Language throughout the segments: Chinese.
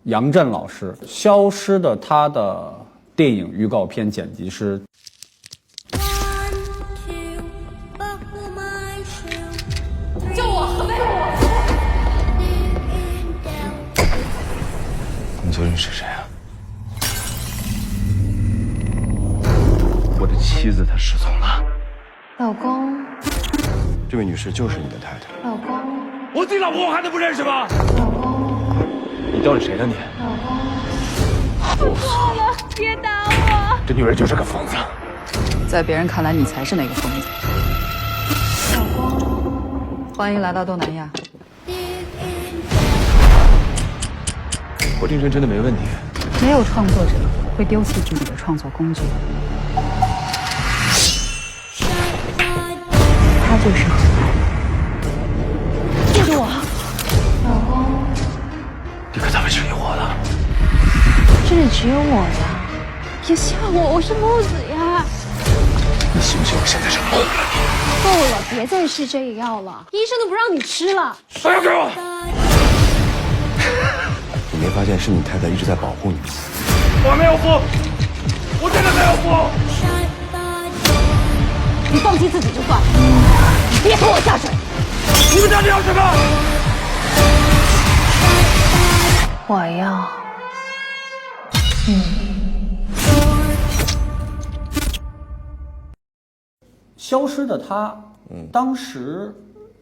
杨震老师，《消失的她》的电影预告片剪辑师。救我！何为我？你究竟是谁啊？我的妻子她失踪了。老公，这位女士就是你的太太。老公，我自己老婆我还能不认识吗？老公，你到底谁的你？老公，我错了，别打我！这女人就是个疯子。在别人看来，你才是那个疯子。老公，欢迎来到东南亚。我精神真的没问题。没有创作者会丢弃自己的创作工具。他就是何爱。救救我！老公，你可太会吃你活了。这里只有我呀！别吓我，我是木子呀！你信不信我现在就弄了你？够了，别再吃这个药了，医生都不让你吃了。不要给我！你没发现是你太太一直在保护你吗？我没有疯，我真的没有疯。你放弃自己就算了，你别拖我下水。你们到底要什么？我要消失的她，当时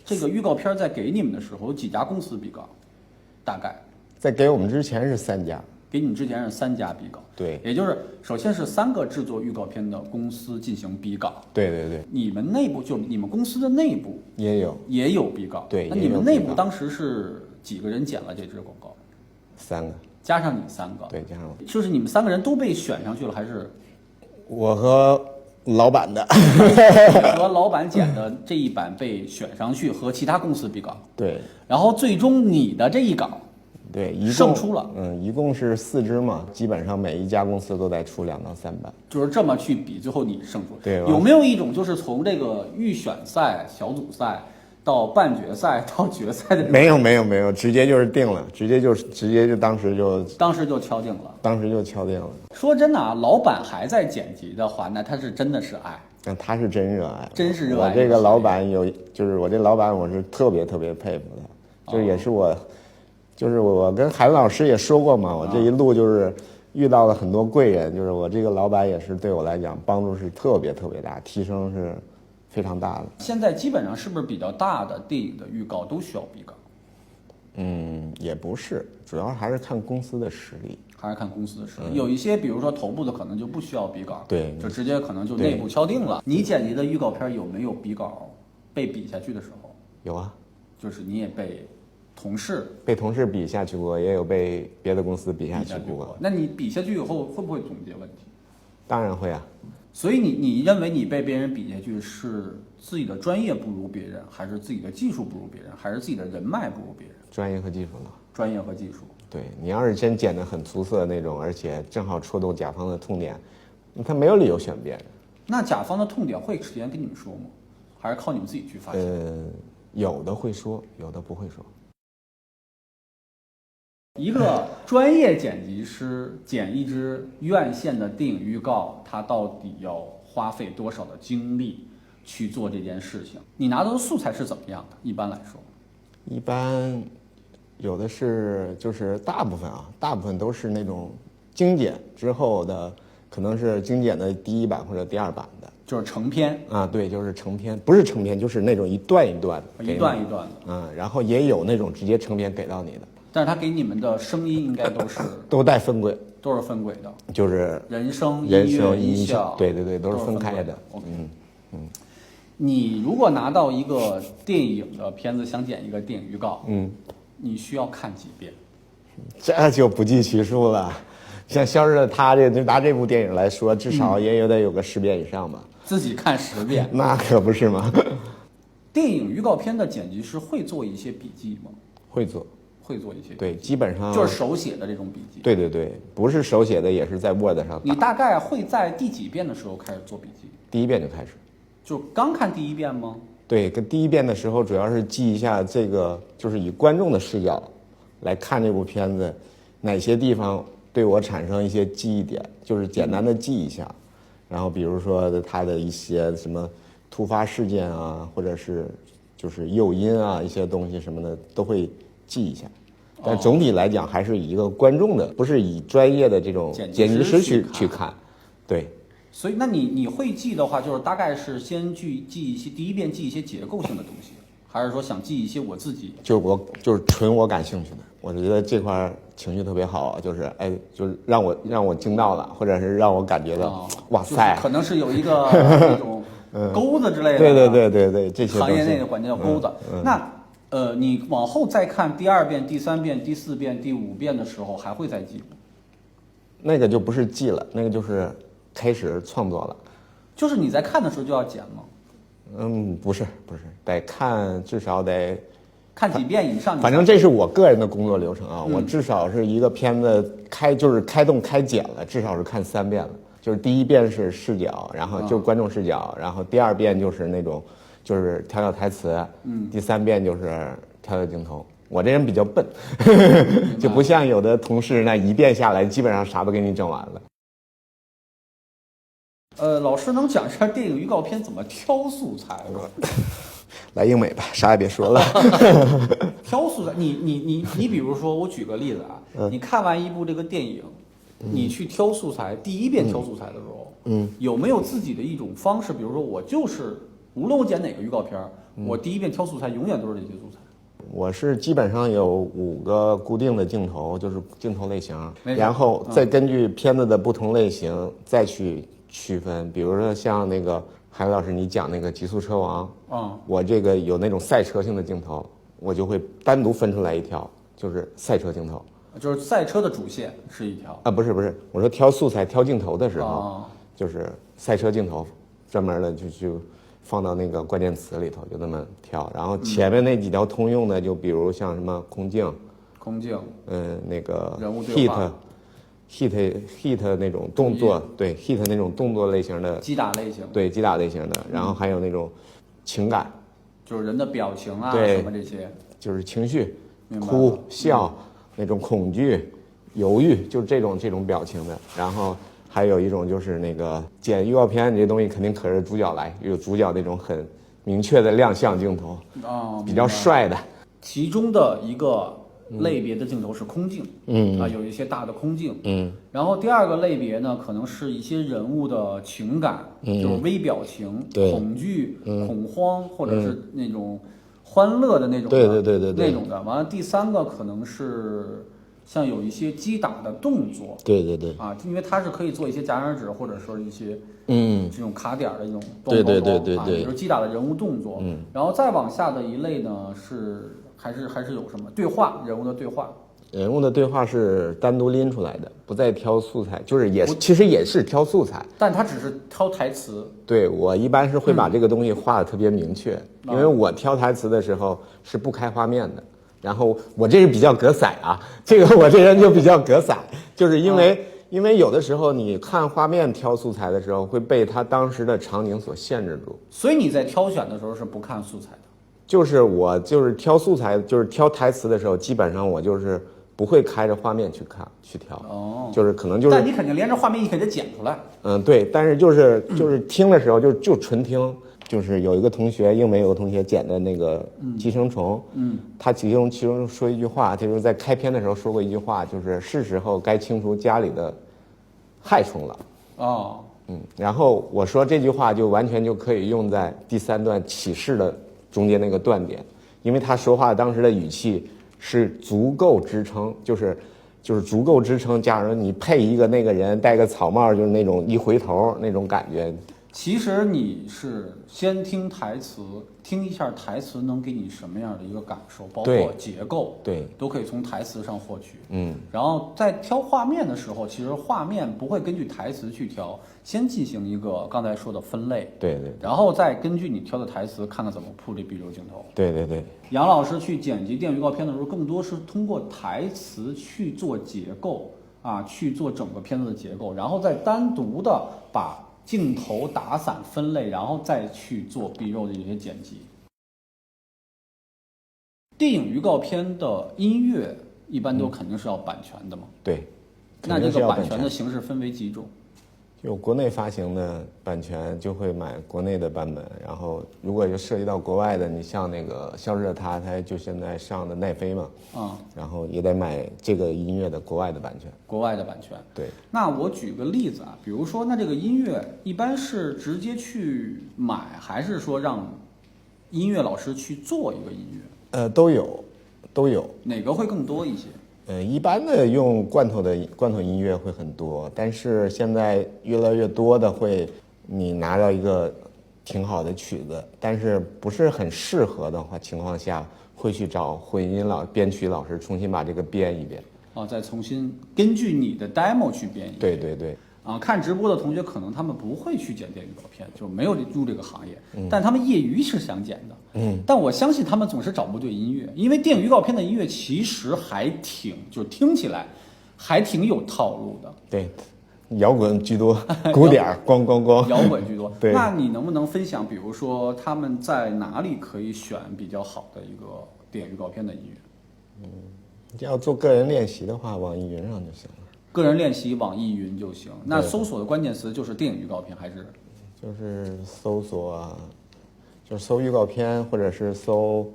这个预告片在给你们的时候，有几家公司比稿？大概在给我们之前是3家，给你们之前是3家比稿，对，也就是首先是3个制作预告片的公司进行比稿，对对对，你们内部就你们公司的内部也有比稿，对那你们也有比稿内部当时是几个人剪了这支广告3个，加上你3个，对，加上我，就是你们3个人都被选上去了，还是我和老板的，和老板剪的这一版被选上去和其他公司比稿？对然后最终你的这一稿对，一共胜出了，一共是4支嘛，基本上每一家公司都在出2到3版，就是这么去比，最后你胜出。对，有没有一种就是从这个预选赛、小组赛到半决赛到决赛的？没有，直接就是定了，直接就当时就敲定了。当时就敲定了。说真的啊，老板还在剪辑的话，那他是真的是爱。但他是真热爱，真是热爱。我这个老板就是我这老板，我是特别佩服他，就是也是我。就是我跟海文老师也说过嘛，我这一路就是遇到了很多贵人，就是我这个老板也是对我来讲帮助是特别大，提升是非常大的。现在基本上是不是比较大的电影的预告都需要比稿？也不是，主要还是看公司的实力，还是看公司的实力。有一些比如说头部的可能就不需要比稿，对，就直接可能就内部敲定了。你剪辑的预告片有没有比稿被比下去的时候？有啊，就是你也被同事比下去过，也有被别的公司比下去过。那你比下去以后会不会总结问题？当然会啊。所以你认为你被别人比下去是自己的专业不如别人，还是自己的技术不如别人，还是自己的人脉不如别人？专业和技术了。专业和技术。对，你要是真剪得很出色的那种，而且正好戳动甲方的痛点，他没有理由选别人。那甲方的痛点会提前跟你们说吗？还是靠你们自己去发现？有的会说，有的不会说。一个专业剪辑师剪一支院线的电影预告，他到底要花费多少的精力去做这件事情？你拿到的素材是怎么样的？一般来说，一般有的是就是大部分都是那种精简之后的，可能是精简的第1版或者第2版的，就是成片啊，对，就是成片，不是成片，就是那种一段一段的，然后也有那种直接成片给到你的。但是他给你们的声音应该都是都带分轨，都是分轨的，就是人声、音效，对，都是分开的。你如果拿到一个电影的片子，想剪一个电影预告，你需要看几遍？这就不计其数了。像《消失的她》就拿这部电影来说，至少也得有个10遍以上吧。自己看10遍，那可不是吗？电影预告片的剪辑师会做一些笔记吗？会做一些，对，基本上就是手写的这种笔记。对，不是手写的，也是在 Word 上。你大概会在第几遍的时候开始做笔记？第1遍就开始，就刚看第1遍吗？对，跟第1遍的时候，主要是记一下这个，就是以观众的视角来看这部片子，哪些地方对我产生一些记忆点，就是简单的记一下，然后比如说它的一些什么突发事件啊，或者是就是诱因啊，一些东西什么的都会记一下。但总体来讲，还是以一个观众的，不是以专业的这种剪辑师去看，对。所以，那你会记的话，就是大概是先记一些，第一遍记一些结构性的东西，还是说想记一些我自己？就是纯我感兴趣的，我觉得这块情绪特别好，就是就是让我惊到了，或者是让我感觉到，哇塞，可能是有一个那种钩子之类的。对，这些行业内的管叫钩子。那你往后再看第2遍、第3遍、第4遍、第5遍的时候，还会再记吗？那个就不是记了，那个就是开始创作了。就是你在看的时候就要剪吗？不是，得看，至少得看几遍以上。反正这是我个人的工作流程啊，我至少是一个片子就是开动开剪了，至少是看3遍了。就是第1遍是视角，然后就是观众视角，然后第2遍就是那种就是调台词，第3遍就是调镜头。我这人比较笨，就不像有的同事那1遍下来基本上啥都给你整完了。老师能讲一下电影预告片怎么挑素材吗？来英美吧，啥也别说了。挑素材，你比如说，我举个例子啊，你看完一部这个电影，你去挑素材，第1遍挑素材的时候，有没有自己的一种方式？比如说，我就是无论我剪哪个预告片，我第1遍挑素材永远都是这些素材。我是基本上有5个固定的镜头，就是镜头类型，然后再根据片子的不同类型再去区分。比如说像那个海老师你讲那个极速车王，我这个有那种赛车性的镜头，我就会单独分出来一条，就是赛车镜头，就是赛车的主线是一条啊，不是，我说挑素材挑镜头的时候，就是赛车镜头，专门的就放到那个关键词里头，就那么挑。然后前面那几条通用的，就比如像什么空镜，那个人物对话hit 那种动作，对 hit 那种动作类型的击打类型，对击打类型的。然后还有那种情感，就是人的表情啊，对什么这些，就是情绪，哭笑那种恐惧、犹豫，就是这种表情的。然后还有一种就是那个剪预告片，这东西肯定可是主角来，有主角那种很明确的亮相镜头，比较帅的。其中的一个类别的镜头是空镜，有一些大的空镜，然后第2个类别呢，可能是一些人物的情感，就是微表情，恐惧、恐慌，或者是那种欢乐的那种的，对那种的。完了，第3个可能是像有一些击打的动作，对啊，因为它是可以做一些戛然指或者说一些这种卡点的一种动作，对，比如击打的人物动作，然后再往下的一类呢是还是有什么对话，人物的对话。人物的对话是单独拎出来的，不再挑素材，就是其实也是挑素材，但他只是挑台词。对，我一般是会把这个东西画得特别明确，因为我挑台词的时候是不开画面的。然后我这是比较隔散啊，这个我这人就比较隔散，就是因为有的时候你看画面挑素材的时候会被他当时的场景所限制住，所以你在挑选的时候是不看素材的。就是我就是挑素材，就是挑台词的时候，基本上我就是不会开着画面去挑，就是可能就是，但你肯定连着画面一起给它剪出来。对，但是就是听的时候就纯听。就是有一个同学，英美有个同学剪的那个寄生虫，他其中说一句话，就是在开篇的时候说过一句话，就是是时候该清除家里的害虫了。然后我说这句话就完全就可以用在第3段启示的中间那个断点，因为他说话当时的语气是足够支撑，就是足够支撑。假如你配一个那个人戴个草帽，就是那种一回头那种感觉。其实你是先听台词，听一下台词能给你什么样的一个感受，包括结构，都可以从台词上获取。然后在挑画面的时候，其实画面不会根据台词去挑，先进行一个刚才说的分类，对，然后再根据你挑的台词，看看怎么铺这 B 流镜头。对。杨老师去剪辑电影预告片的时候，更多是通过台词去做结构去做整个片子的结构，然后再单独的把镜头打散分类，然后再去做 B 肉的一些剪辑。电影预告片的音乐一般都肯定是要版权的嘛。对，那这个版权的形式分为几种？就国内发行的版权就会买国内的版本，然后如果就涉及到国外的，你像那个消失的她就现在上的奈飞嘛，然后也得买这个音乐的国外的版权。国外的版权。对。那我举个例子啊，比如说，那这个音乐一般是直接去买，还是说让音乐老师去做一个音乐？都有，都有。哪个会更多一些？一般的用罐头音乐会很多，但是现在越来越多的会，你拿到一个挺好的曲子，但是不是很适合的情况下，会去找混音编曲老师重新把这个编一遍。再重新根据你的 demo 去编一遍。对对对。看直播的同学可能他们不会去剪电影预告片，就没有入这个行业，但他们业余是想剪的。但我相信他们总是找不对音乐，因为电影预告片的音乐其实还就听起来还挺有套路的。对，摇滚居多，鼓点咣咣咣，摇滚居多。对，那你能不能分享，比如说他们在哪里可以选比较好的一个电影预告片的音乐？要做个人练习的话，网易云上就行了。个人练习网易云就行。那搜索的关键词就是电影预告片还是？就是搜索，就是搜预告片，或者是搜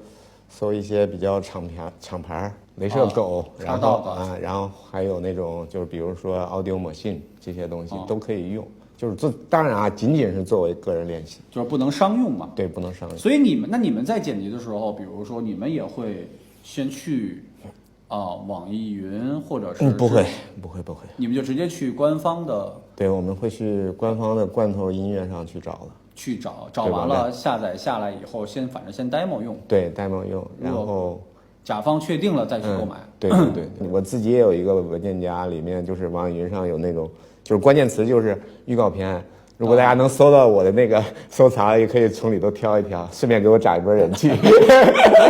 一些比较厂牌，镭射狗，然后还有那种就是比如说 Audio Machine 这些东西都可以用。就是当然仅仅是作为个人练习，就是不能商用嘛。对，不能商用。所以你们在剪辑的时候，比如说你们也会先去。网易云或者是不会，你们就直接去官方的。对，我们会去官方的罐头音乐上去找了。找完了，下载下来以后，反正先 demo 用。对 ，demo 用，然后甲方确定了再去购买。对，我自己也有一个文件夹，里面就是网易云上有那种，就是关键词就是预告片。如果大家能搜到我的那个收藏，也可以从里头挑一挑，顺便给我涨一波人气。可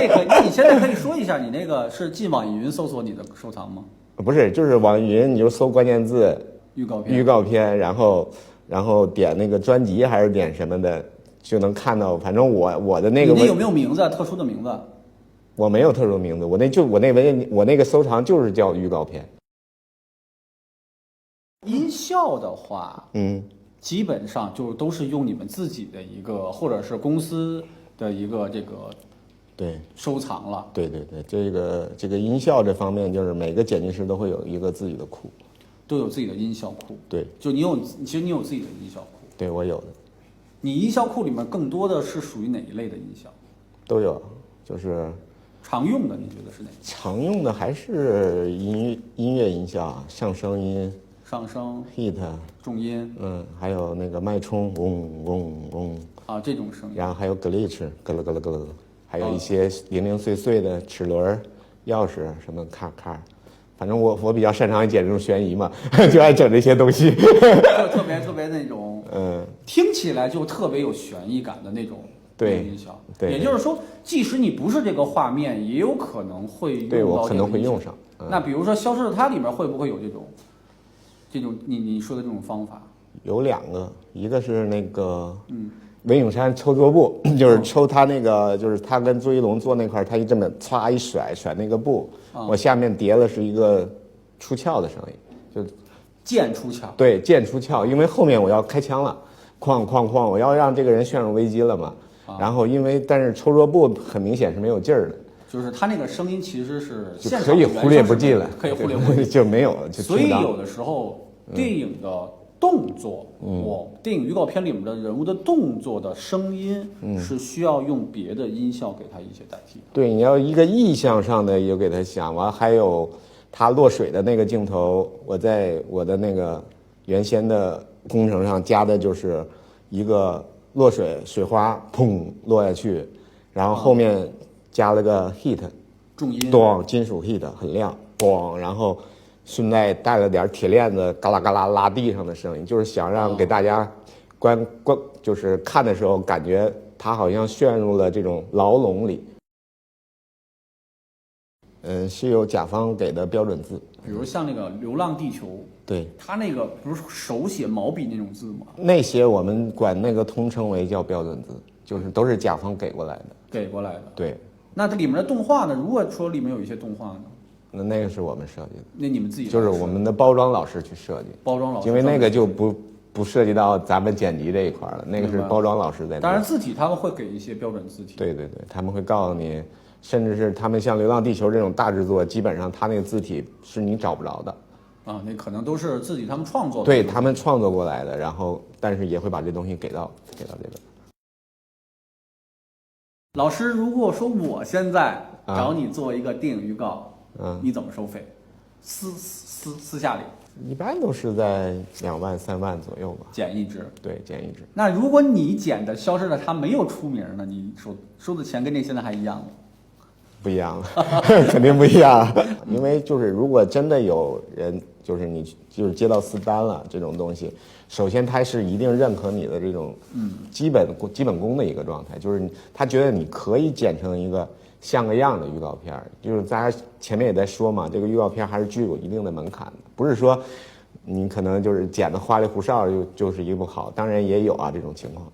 以，那你现在可以说一下，你那个是进网易云搜索你的收藏吗？不是，就是网易云，你就搜关键字预告片，然后点那个专辑还是点什么的，就能看到。反正我的那个，你那有没有名字？特殊的名字？我没有特殊名字，我那个收藏就是叫预告片。音效的话，基本上就都是用你们自己的一个，或者是公司的一个这个，对，收藏了。对，这个音效这方面，就是每个剪辑师都会有一个自己的库，都有自己的音效库。对，其实你有自己的音效库。对，我有的。你音效库里面更多的是属于哪一类的音效？都有，就是常用的，你觉得是哪个？常用的还是音乐音效，上升音。上升 hit 重音，还有那个脉冲，嗡嗡嗡这种声音，然后还有 glitch， 咯咯咯咯咯咯，还有一些零零碎碎的齿轮、钥匙什么咔咔，反正我比较擅长剪这种悬疑嘛，就爱整这些东西，就特别那种，听起来就特别有悬疑感的那种音效。对，也就是说，即使你不是这个画面，也有可能会用到。对，我可能会用上。那比如说《消失的她》里面会不会有这种你说的这种方法？有2个，一个是那个文咏珊抽桌布，就是抽他那个，就是他跟朱一龙坐那块，他一这么歘一甩那个布，我下面叠了是一个出鞘的声音，就剑出鞘。对，剑出鞘，因为后面我要开枪了，哐哐哐，我要让这个人陷入危机了嘛。然后但是抽桌布很明显是没有劲儿的。就是他那个声音其实是可以忽略不计了，可以忽略不计就没有。所以有的时候电影的动作，电影预告片里面的人物的动作的声音，是需要用别的音效给他一些代替的。对，你要一个意象上的有给他想完，还有他落水的那个镜头，我在我的那个原先的工程上加的就是一个落水花砰落下去，然后后面加了个 hit 重音，咚，金属 hit 很亮，咣，然后顺带带了点铁链子嘎啦嘎啦拉地上的声音，就是想让给大家就是看的时候感觉他好像陷入了这种牢笼里。是有甲方给的标准字，比如像那个《流浪地球》，对，他那个不是手写毛笔那种字吗？那些我们管那个通称为叫标准字，就是都是甲方给过来的。给过来的，对。那这里面的动画呢？如果说里面有一些动画呢，那个是我们设计的，那你们自己就是我们的包装老师去设计，包装老师，因为那个就不涉及到咱们剪辑这一块了，那个是包装老师在。当然字体他们会给一些标准字体。对，他们会告诉你，甚至是他们像《流浪地球》这种大制作，基本上他那个字体是你找不着的。啊，那可能都是自己他们创作的。对他们创作过来的，然后但是也会把这东西给到这个。老师，如果说我现在找你做一个电影预告，你怎么收费？私下里一般都是在2万3万左右吧，剪一支。对，剪一支。那如果你剪的消失了，他没有出名呢，你收的钱跟那现在还一样吗？不一样，肯定不一样。因为就是如果真的有人，就是你就是接到私单了这种东西，首先他是一定认可你的这种基本功的一个状态，就是他觉得你可以剪成一个像个样的预告片。就是大家前面也在说嘛，这个预告片还是具有一定的门槛的，不是说你可能就是剪得花里胡哨就是一部好，当然也有啊这种情况。